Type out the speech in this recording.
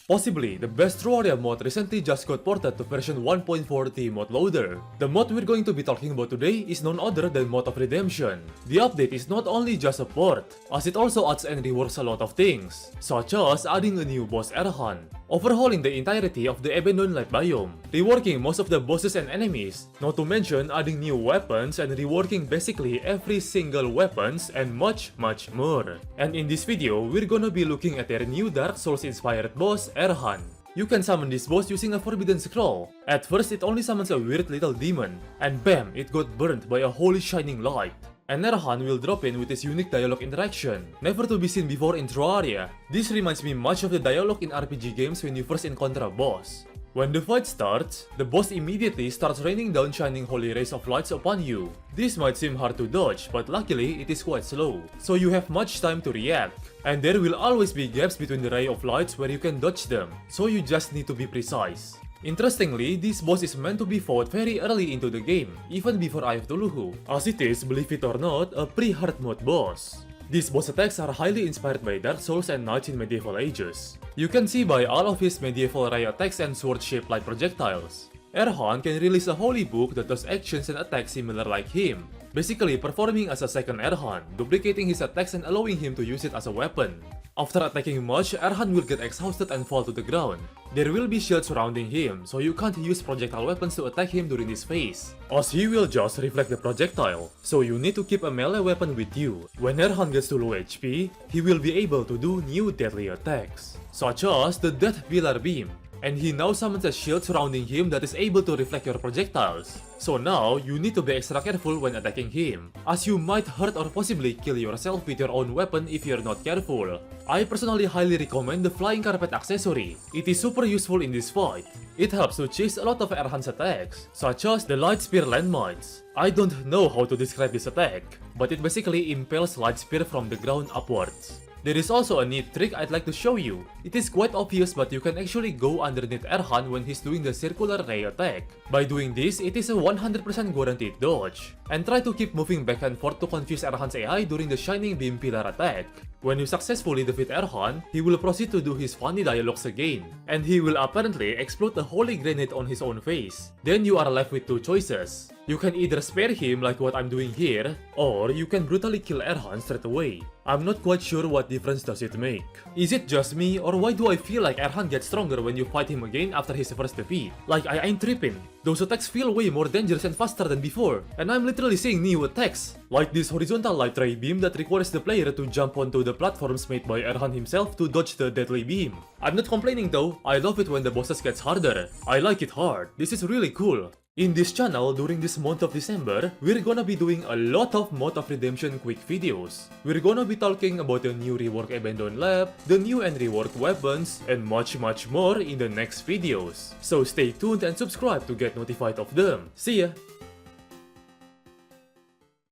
Possibly, the best Terraria mod recently just got ported to version 1.40 mod loader. The mod we're going to be talking about today is none other than Mod of Redemption. The update is not only just a port, as it also adds and reworks a lot of things, such as adding a new boss Erhan, overhauling the entirety of the abandoned light biome, reworking most of the bosses and enemies, not to mention adding new weapons and reworking basically every single weapons and much more. And in this video, we're gonna be looking at their new Dark Souls inspired boss Erhan. You can summon this boss using a forbidden scroll. At first it only summons a weird little demon, and bam, it got burnt by a holy shining light. And Erhan will drop in with his unique dialogue interaction, never to be seen before in Terraria. This reminds me much of the dialogue in RPG games when you first encounter a boss. When the fight starts, the boss immediately starts raining down shining holy rays of lights upon you. This might seem hard to dodge, but luckily it is quite slow, so you have much time to react. And there will always be gaps between the ray of lights where you can dodge them, so you just need to be precise. Interestingly, this boss is meant to be fought very early into the game, even before Eye of Tuluhu, as it is, believe it or not, a pre-hard mode boss. These boss attacks are highly inspired by Dark Souls and Knights in medieval ages. You can see by all of his medieval ray attacks and sword-shaped light projectiles. Erhan can release a holy book that does actions and attacks similar like him, basically performing as a second Erhan, duplicating his attacks and allowing him to use it as a weapon. After attacking much, Erhan will get exhausted and fall to the ground. There will be shields surrounding him, so you can't use projectile weapons to attack him during this phase, as he will just reflect the projectile, so you need to keep a melee weapon with you. When Erhan gets to low HP, he will be able to do new deadly attacks, such as the Death Pillar Beam, and he now summons a shield surrounding him that is able to reflect your projectiles. So now, you need to be extra careful when attacking him, as you might hurt or possibly kill yourself with your own weapon if you're not careful. I personally highly recommend the Flying Carpet accessory. It is super useful in this fight. It helps to chase a lot of Erhan's attacks, such as the Light Spear landmines. I don't know how to describe this attack, but it basically impels Light Spear from the ground upwards. There is also a neat trick I'd like to show you. It is quite obvious, but you can actually go underneath Erhan when he's doing the circular ray attack. By doing this, it is a 100% guaranteed dodge. And try to keep moving back and forth to confuse Erhan's AI during the Shining Beam Pillar attack. When you successfully defeat Erhan, he will proceed to do his funny dialogues again, and he will apparently explode a holy grenade on his own face. Then you are left with two choices. You can either spare him like what I'm doing here, or you can brutally kill Erhan straight away. I'm not quite sure what difference does it make. Is it just me, or why do I feel like Erhan gets stronger when you fight him again after his first defeat? Like, I ain't tripping. Those attacks feel way more dangerous and faster than before, and I'm literally seeing new attacks, like this horizontal light ray beam that requires the player to jump onto the platforms made by Erhan himself to dodge the deadly beam. I'm not complaining though, I love it when the bosses gets harder. I like it hard, this is really cool. In this channel, during this month of December, we're gonna be doing a lot of Mod of Redemption quick videos. We're gonna be talking about the new rework abandoned lab, the new and reworked weapons, and much more in the next videos. So stay tuned and subscribe to get notified of them. See ya!